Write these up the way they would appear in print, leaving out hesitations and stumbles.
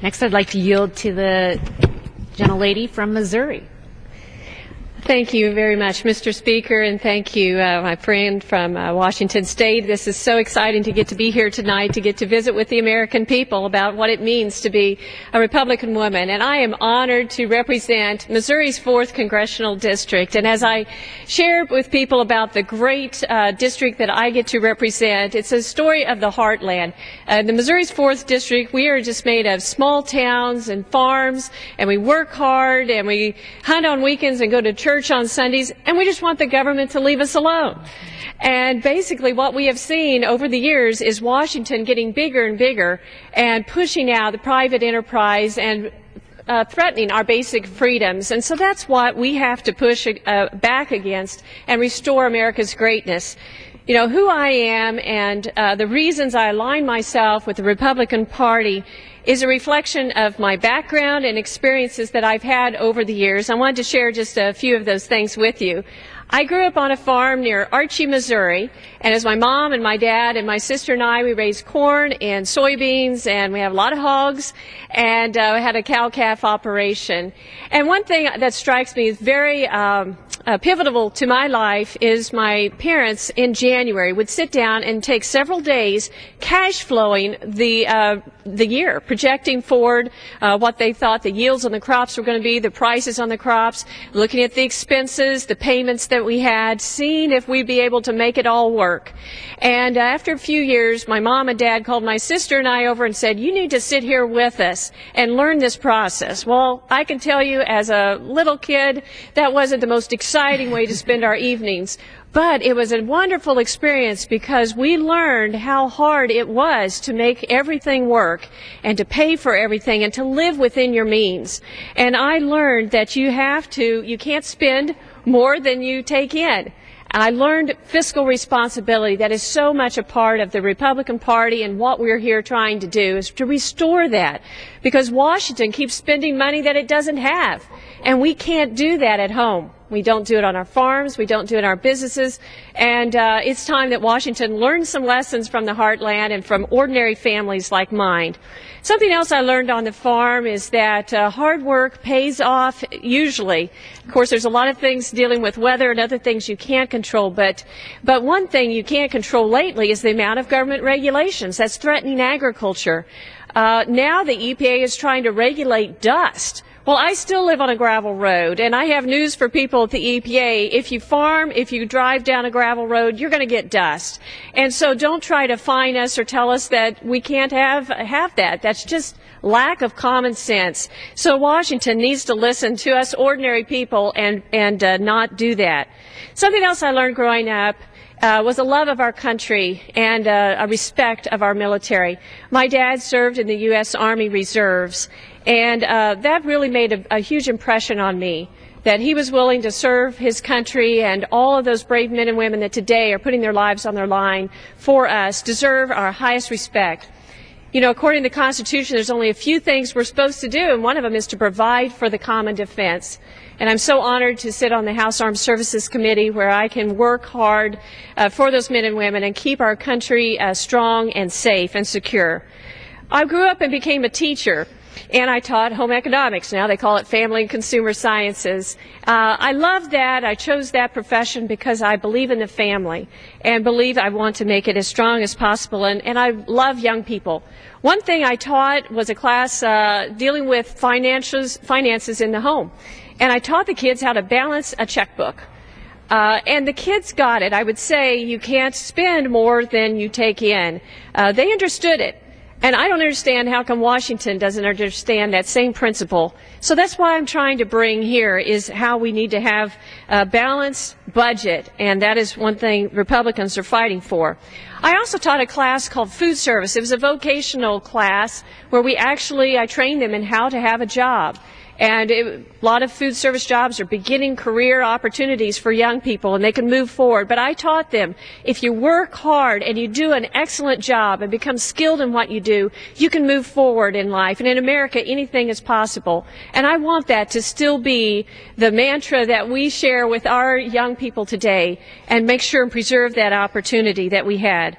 Next, I'd like to yield to the gentlelady from Missouri. Thank you very much, Mr. Speaker, and thank you, my friend from Washington State. This is so exciting to get to be here tonight, to get to visit with the American people about what it means to be a Republican woman. And I am honored to represent Missouri's 4th Congressional District. And as I share with people about the great district that I get to represent, it's a story of the heartland. The Missouri's 4th District, we are just made of small towns and farms, and we work hard, and we hunt on weekends and go to church on Sundays, and we just want the government to leave us alone. And basically what we have seen over the years is Washington getting bigger and bigger and pushing out the private enterprise and threatening our basic freedoms. And so that's what we have to push back against and restore America's greatness. You know, who I am and the reasons I align myself with the Republican Party is a reflection of my background and experiences that I've had over the years. I wanted to share just a few of those things with you. I grew up on a farm near Archie, Missouri, and as my mom and my dad and my sister and I, we raised corn and soybeans, and we have a lot of hogs, and we had a cow-calf operation. And one thing that strikes me is very pivotal to my life is my parents in January would sit down and take several days cash flowing the year, projecting forward what they thought the yields on the crops were going to be, the prices on the crops, looking at the expenses, the payments that we had, seeing if we'd be able to make it all work. And after a few years, my mom and dad called my sister and I over and said, you need to sit here with us and learn this process. Well, I can tell you as a little kid, that wasn't the most exciting way to spend our evenings. But it was a wonderful experience because we learned how hard it was to make everything work and to pay for everything and to live within your means. And I learned that you can't spend more than you take in. I learned fiscal responsibility. That is so much a part of the Republican Party, and what we're here trying to do is to restore that, because Washington keeps spending money that it doesn't have, and we can't do that at home. We don't do it on our farms, we don't do it in our businesses, and it's time that Washington learned some lessons from the heartland and from ordinary families like mine. Something else I learned on the farm is that hard work pays off usually. Of course, there's a lot of things dealing with weather and other things you can't control, but one thing you can't control lately is the amount of government regulations that's threatening agriculture. Now the EPA is trying to regulate dust. Well, I still live on a gravel road, and I have news for people at the EPA. If you farm, if you drive down a gravel road, you're going to get dust. And so don't try to fine us or tell us that we can't have that. That's just lack of common sense. So Washington needs to listen to us ordinary people and not do that. Something else I learned growing up was a love of our country and a respect of our military. My dad served in the U.S. Army Reserves, and that really made a huge impression on me, that he was willing to serve his country, and all of those brave men and women that today are putting their lives on their line for us deserve our highest respect. You know, according to the Constitution, there's only a few things we're supposed to do, and one of them is to provide for the common defense. And I'm so honored to sit on the House Armed Services Committee, where I can work hard for those men and women and keep our country strong and safe and secure. I grew up and became a teacher, and I taught home economics. Now they call it family and consumer sciences. I love that. I chose that profession because I believe in the family and believe I want to make it as strong as possible, and I love young people. One thing I taught was a class dealing with finances in the home. And I taught the kids how to balance a checkbook. And the kids got it. I would say you can't spend more than you take in. They understood it. And I don't understand how come Washington doesn't understand that same principle. So that's why I'm trying to bring here is how we need to have a balanced budget. And that is one thing Republicans are fighting for. I also taught a class called food service. It was a vocational class where I trained them in how to have a job. And a lot of food service jobs are beginning career opportunities for young people, and they can move forward. But I taught them, if you work hard and you do an excellent job and become skilled in what you do, you can move forward in life. And in America, anything is possible. And I want that to still be the mantra that we share with our young people today, and make sure and preserve that opportunity that we had.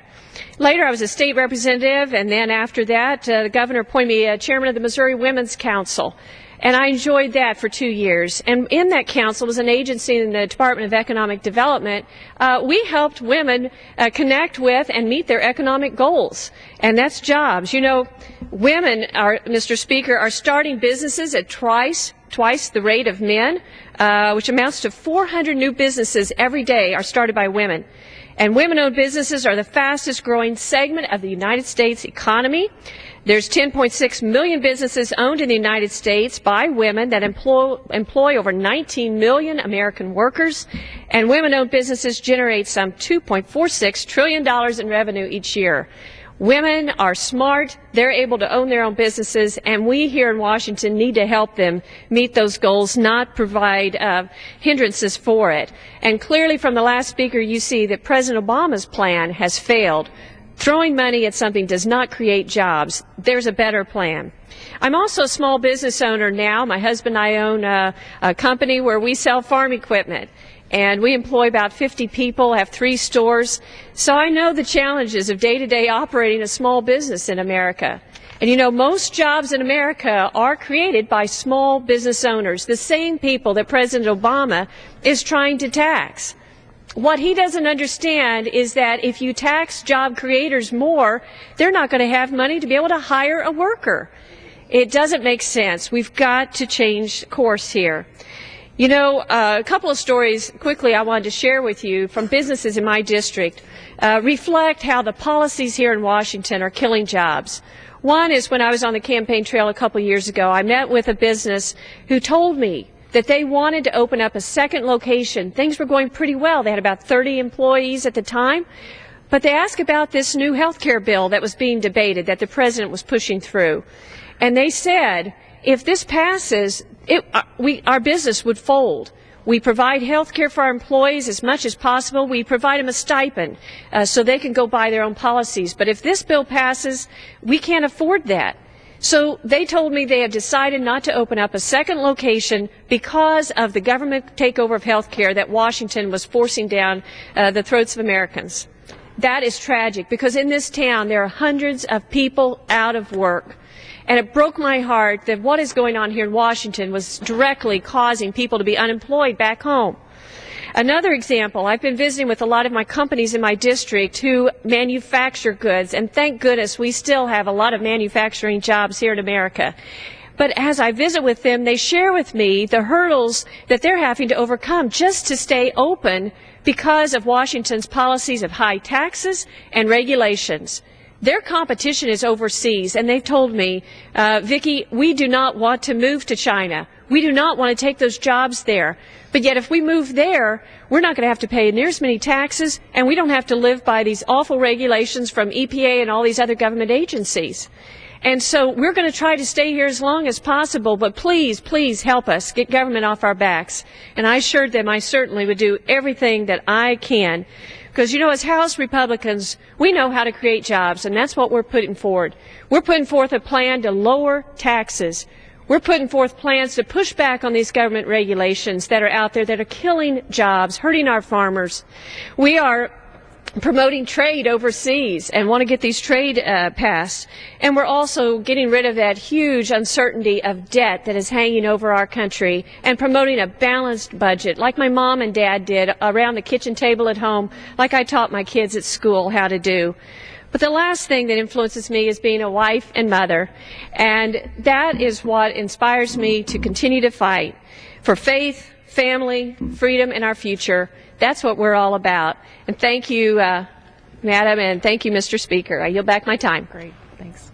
Later, I was a state representative, and then after that, the governor appointed me chairman of the Missouri Women's Council. And I enjoyed that for 2 years. And in that council was an agency in the Department of Economic Development. We helped women connect with and meet their economic goals. And that's jobs. You know, women are, Mr. Speaker, are starting businesses at twice the rate of men, which amounts to 400 new businesses every day are started by women. And women-owned businesses are the fastest growing segment of the United States economy. There's 10.6 million businesses owned in the United States by women that employ over 19 million American workers, and women-owned businesses generate some $2.46 trillion in revenue each year. Women are smart, they're able to own their own businesses, and we here in Washington need to help them meet those goals, not provide hindrances for it. And clearly from the last speaker you see that President Obama's plan has failed. Throwing money at something does not create jobs. There's a better plan. I'm also a small business owner now. My husband and I own a company where we sell farm equipment. And we employ about 50 people, have 3 stores. So I know the challenges of day-to-day operating a small business in America. And you know, most jobs in America are created by small business owners, the same people that President Obama is trying to tax. What he doesn't understand is that if you tax job creators more, they're not going to have money to be able to hire a worker. It doesn't make sense. We've got to change course here. You know, a couple of stories quickly I wanted to share with you from businesses in my district reflect how the policies here in Washington are killing jobs. One is when I was on the campaign trail a couple of years ago, I met with a business who told me that they wanted to open up a second location. Things were going pretty well. They had about 30 employees at the time. But they asked about this new health care bill that was being debated, that the president was pushing through. And they said, if this passes, our business would fold. We provide health care for our employees as much as possible. We provide them a stipend so they can go buy their own policies. But if this bill passes, we can't afford that. So they told me they have decided not to open up a second location because of the government takeover of health care that Washington was forcing down the throats of Americans. That is tragic because in this town there are hundreds of people out of work. And it broke my heart that what is going on here in Washington was directly causing people to be unemployed back home. Another example, I've been visiting with a lot of my companies in my district who manufacture goods, and thank goodness we still have a lot of manufacturing jobs here in America. But as I visit with them, they share with me the hurdles that they're having to overcome just to stay open because of Washington's policies of high taxes and regulations. Their competition is overseas, and they've told me, Vicki, we do not want to move to China. We do not want to take those jobs there. But yet if we move there, we're not going to have to pay near as many taxes, and we don't have to live by these awful regulations from EPA and all these other government agencies. And so we're going to try to stay here as long as possible, but please, please help us get government off our backs. And I assured them I certainly would do everything that I can. Because, you know, as House Republicans, we know how to create jobs, and that's what we're putting forward. We're putting forth a plan to lower taxes. We're putting forth plans to push back on these government regulations that are out there that are killing jobs, hurting our farmers. We are promoting trade overseas and want to get these trade passed. And we're also getting rid of that huge uncertainty of debt that is hanging over our country and promoting a balanced budget like my mom and dad did around the kitchen table at home, like I taught my kids at school how to do. But the last thing that influences me is being a wife and mother, and that is what inspires me to continue to fight for faith, family, freedom, and our future. That's what we're all about. And thank you, Madam, and thank you, Mr. Speaker. I yield back my time. Great. Thanks.